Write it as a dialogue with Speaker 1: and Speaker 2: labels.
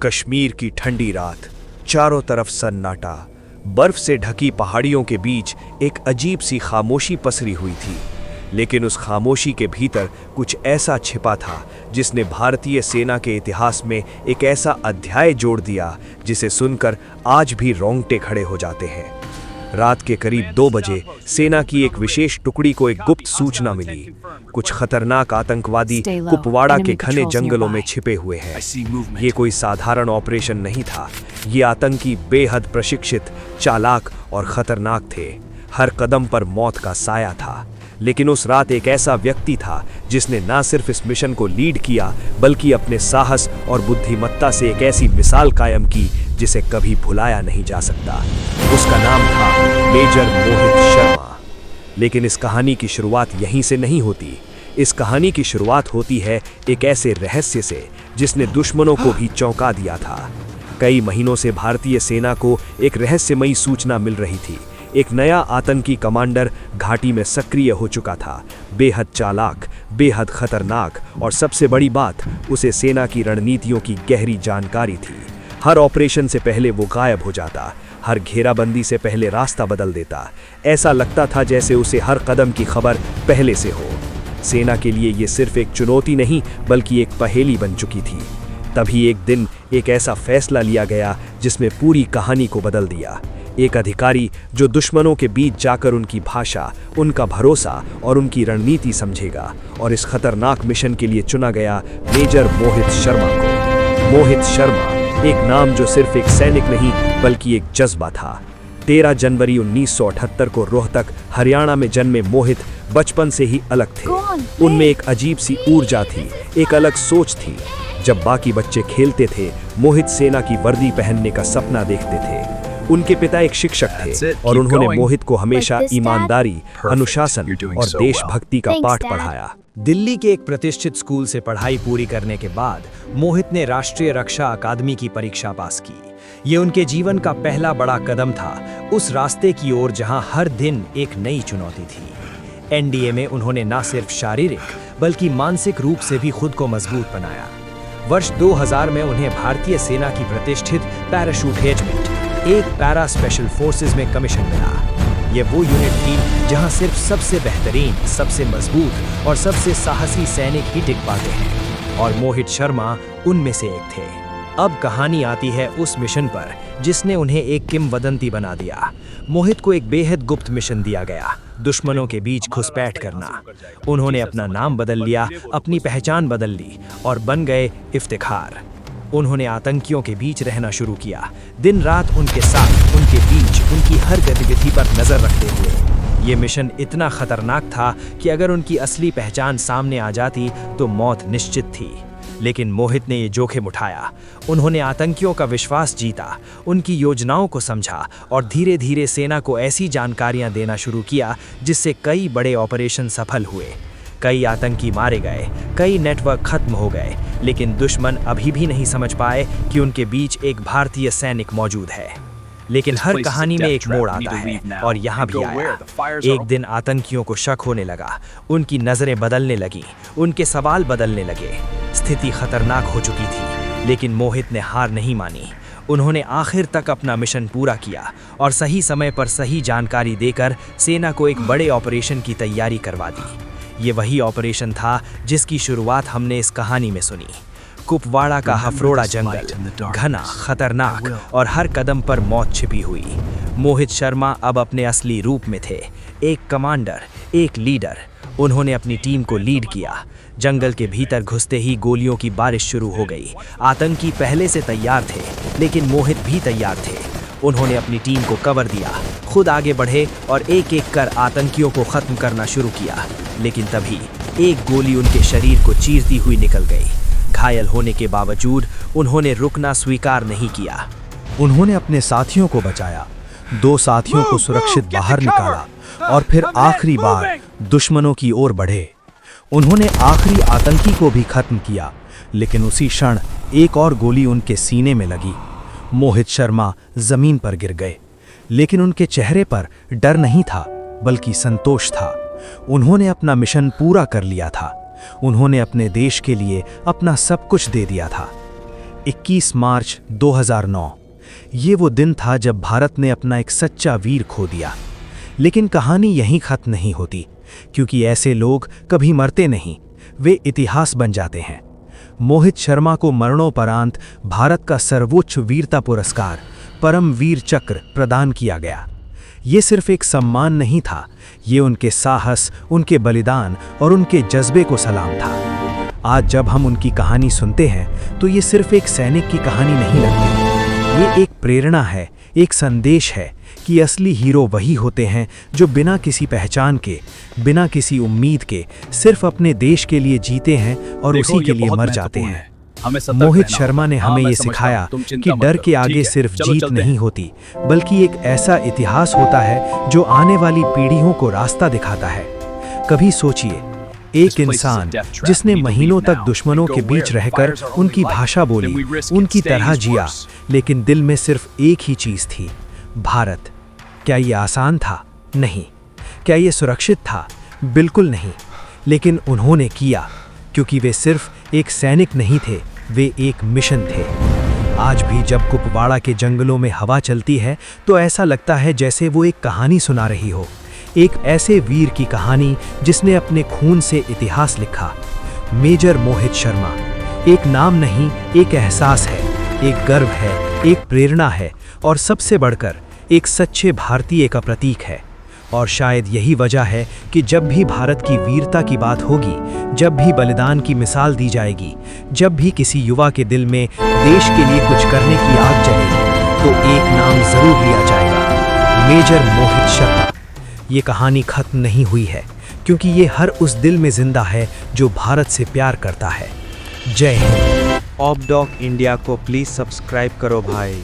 Speaker 1: कश्मीर की ठंडी रात, चारों तरफ सन्नाटा, बर्फ से ढकी पहाड़ियों के बीच एक अजीब सी खामोशी पसरी हुई थी। लेकिन उस खामोशी के भीतर कुछ ऐसा छिपा था जिसने भारतीय सेना के इतिहास में एक ऐसा अध्याय जोड़ दिया जिसे सुनकर आज भी रोंगटे खड़े हो जाते हैं। रात के करीब 2 बजे सेना की एक विशेष टुकड़ी को एक गुप्त सूचना मिली। कुछ खतरनाक आतंकवादी कुपवाड़ा के घने जंगलों में छिपे हुए हैं। ये कोई साधारण ऑपरेशन नहीं था। ये आतंकी बेहद प्रशिक्षित, चालाक और खतरनाक थे। हर कदम पर मौत का साया था। लेकिन उस रात एक ऐसा व्यक्ति था जिसने न सिर्फ इस मिशन को लीड किया बल्कि अपने साहस और बुद्धिमत्ता से एक ऐसी मिसाल कायम की जिसे कभी भुलाया नहीं जा सकता। उसका नाम था मेजर मोहित शर्मा। लेकिन इस कहानी की शुरुआत यहीं से नहीं होती। इस कहानी की शुरुआत होती है एक ऐसे रहस्य से जिसने दुश्मनों को भी चौंका दिया था। कई महीनों से भारतीय सेना को एक रहस्यमयी सूचना मिल रही थी। एक नया आतंकी कमांडर घाटी में सक्रिय हो चुका था। बेहद चालाक, बेहद खतरनाक और सबसे बड़ी बात, उसे सेना की रणनीतियों की गहरी जानकारी थी। हर ऑपरेशन से पहले वो गायब हो जाता, हर घेराबंदी से पहले रास्ता बदल देता। ऐसा लगता था जैसे उसे हर कदम की खबर पहले से हो। सेना के लिए ये सिर्फ एक चुनौती नहीं बल्कि एक पहेली बन चुकी थी। तभी एक दिन एक ऐसा फैसला लिया गया जिसमें पूरी कहानी को बदल दिया। एक अधिकारी जो दुश्मनों के बीच जाकर उनकी भाषा, उनका भरोसा और उनकी रणनीति समझेगा, और इस खतरनाक मिशन के लिए चुना गया मेजर मोहित शर्मा को। मोहित शर्मा, एक नाम जो सिर्फ एक सैनिक नहीं बल्कि एक जज्बा था। 13 जनवरी 1978 को रोहतक, हरियाणा में जन्मे मोहित बचपन से ही अलग थे। उनमें एक अजीब सी ऊर्जा थी, एक अलग सोच थी। जब बाकी बच्चे खेलते थे, मोहित सेना की वर्दी पहनने का सपना देखते थे। उनके पिता एक शिक्षक थे और उन्होंने मोहित को हमेशा ईमानदारी, अनुशासन और देशभक्ति का पाठ पढ़ाया।
Speaker 2: दिल्ली के एक प्रतिष्ठित स्कूल से पढ़ाई पूरी करने के बाद मोहित ने राष्ट्रीय रक्षा अकादमी की परीक्षा पास की। ये उनके जीवन का पहला बड़ा कदम था उस रास्ते की ओर जहां हर दिन एक नई चुनौती थी। एनडीए में उन्होंने न सिर्फ शारीरिक बल्कि मानसिक रूप से भी खुद को मजबूत बनाया। वर्ष 2000 में उन्हें भारतीय सेना की प्रतिष्ठित पैराशूट रेजिमेंट, एक पैरा स्पेशल फोर्सेस में कमीशन मिला। ये वो यूनिट थी जहां सिर्फ सबसे बेहतरीन, सबसे मजबूत और सबसे साहसी सैनिक ही टिक पाते हैं, और मोहित शर्मा उनमें से एक थे। अब कहानी आती है उस मिशन पर जिसने उन्हें एक किंवदंती बना दिया। मोहित को एक बेहद गुप्त मिशन दिया गया, दुश्मनों के बीच घुसपैठ करना। उन्होंने अपना नाम बदल लिया, अपनी पहचान बदल ली और बन गए इफ्तिखार। उन्होंने आतंकियों के बीच रहना शुरू किया, दिन रात उनके साथ, उनके बीच, उनकी हर गतिविधि पर नजर रखते हुए। ये मिशन इतना खतरनाक था कि अगर उनकी असली पहचान सामने आ जाती तो मौत निश्चित थी। लेकिन मोहित ने ये जोखिम उठाया। उन्होंने आतंकियों का विश्वास जीता, उनकी योजनाओं को समझा और धीरे धीरे सेना को ऐसी जानकारियां देना शुरू किया जिससे कई बड़े ऑपरेशन सफल हुए। कई आतंकी मारे गए, कई नेटवर्क खत्म हो गए, लेकिन दुश्मन अभी भी नहीं समझ पाए कि उनके बीच एक भारतीय सैनिक मौजूद है। लेकिन हर कहानी में एक मोड़ आता है और यहाँ भी आया। एक दिन आतंकियों को शक होने लगा, उनकी नजरें बदलने लगीं, उनके सवाल बदलने लगे। स्थिति खतरनाक हो चुकी थी, लेकिन मोहित ने हार नहीं मानी। उन्होंने आखिर तक अपना मिशन पूरा किया और सही समय पर सही जानकारी देकर सेना को एक बड़े ऑपरेशन की तैयारी करवा दी। ये वही ऑपरेशन था जिसकी शुरुआत हमने इस कहानी में सुनी। कुपवाड़ा का हफरोड़ा जंगल, घना, खतरनाक और हर कदम पर मौत छिपी हुई। मोहित शर्मा अब अपने असली रूप में थे, एक कमांडर, एक लीडर। उन्होंने अपनी टीम को लीड किया। जंगल के भीतर घुसते ही गोलियों की बारिश शुरू हो गई। आतंकी पहले से तैयार थे, लेकिन मोहित भी तैयार थे। उन्होंने अपनी टीम को कवर दिया, खुद आगे बढ़े और एक एक कर आतंकियों को खत्म करना शुरू किया। लेकिन तभी एक गोली उनके शरीर को चीरती हुई निकल गई। घायल होने के बावजूद उन्होंने रुकना स्वीकार नहीं किया।
Speaker 3: उन्होंने अपने साथियों को बचाया, 2 साथियों को सुरक्षित बाहर निकाला और फिर आखिरी बार दुश्मनों की ओर बढ़े। उन्होंने आखिरी आतंकी को भी खत्म किया, लेकिन उसी क्षण एक और गोली उनके सीने में लगी। मोहित शर्मा जमीन पर गिर गए, लेकिन उनके चेहरे पर डर नहीं था बल्कि संतोष था। उन्होंने अपना मिशन पूरा कर लिया था। उन्होंने अपने देश के लिए अपना सब कुछ दे दिया था। 21 मार्च 2009। ये वो दिन था जब भारत ने अपना एक सच्चा वीर खो दिया। लेकिन कहानी यहीं खत्म नहीं होती, क्योंकि ऐसे लोग कभी मरते नहीं, वे इतिहास बन जाते हैं। मोहित शर्मा को मरणोपरांत भारत का सर्वोच्च वीरता पुरस्कार परम वीर चक्र प्रदान किया गया। ये सिर्फ एक सम्मान नहीं था, ये उनके साहस, उनके बलिदान और उनके जज्बे को सलाम था। आज जब हम उनकी कहानी सुनते हैं तो ये सिर्फ एक सैनिक की कहानी नहीं लगती, ये एक प्रेरणा है, एक संदेश है कि असली हीरो वही होते हैं जो बिना किसी पहचान के, बिना किसी उम्मीद के सिर्फ अपने देश के लिए जीते हैं और उसी के लिए मर जाते हैं। मोहित शर्मा ने हमें ये सिखाया कि डर के आगे सिर्फ जीत नहीं होती, बल्कि एक ऐसा इतिहास होता है जो आने वाली पीढ़ियों को रास्ता दिखाता है। कभी सोचिए, एक इंसान जिसने महीनों तक दुश्मनों के बीच रहकर उनकी भाषा बोली, उनकी तरह जिया, लेकिन दिल में सिर्फ एक ही चीज थी, भारत। क्या ये आसान था? नहीं। क्या ये सुरक्षित था? बिल्कुल नहीं। लेकिन उन्होंने किया, क्योंकि वे सिर्फ एक सैनिक नहीं थे, वे एक मिशन थे। आज भी जब कुपवाड़ा के जंगलों में हवा चलती है तो ऐसा लगता है जैसे वो एक कहानी सुना रही हो, एक ऐसे वीर की कहानी जिसने अपने खून से इतिहास लिखा। मेजर मोहित शर्मा एक नाम नहीं, एक एहसास है, एक गर्व है, एक प्रेरणा है और सबसे बढ़कर एक सच्चे भारतीय का प्रतीक है। और शायद यही वजह है कि जब भी भारत की वीरता की बात होगी, जब भी बलिदान की मिसाल दी जाएगी, जब भी किसी युवा के दिल में देश के लिए कुछ करने की आग जलेगी, तो एक नाम जरूर लिया जाएगा, मेजर मोहित शर्मा। ये कहानी खत्म नहीं हुई है, क्योंकि ये हर उस दिल में जिंदा है जो भारत से प्यार करता है। जय हिंद।
Speaker 1: ऑप डॉग इंडिया को प्लीज सब्सक्राइब करो भाई।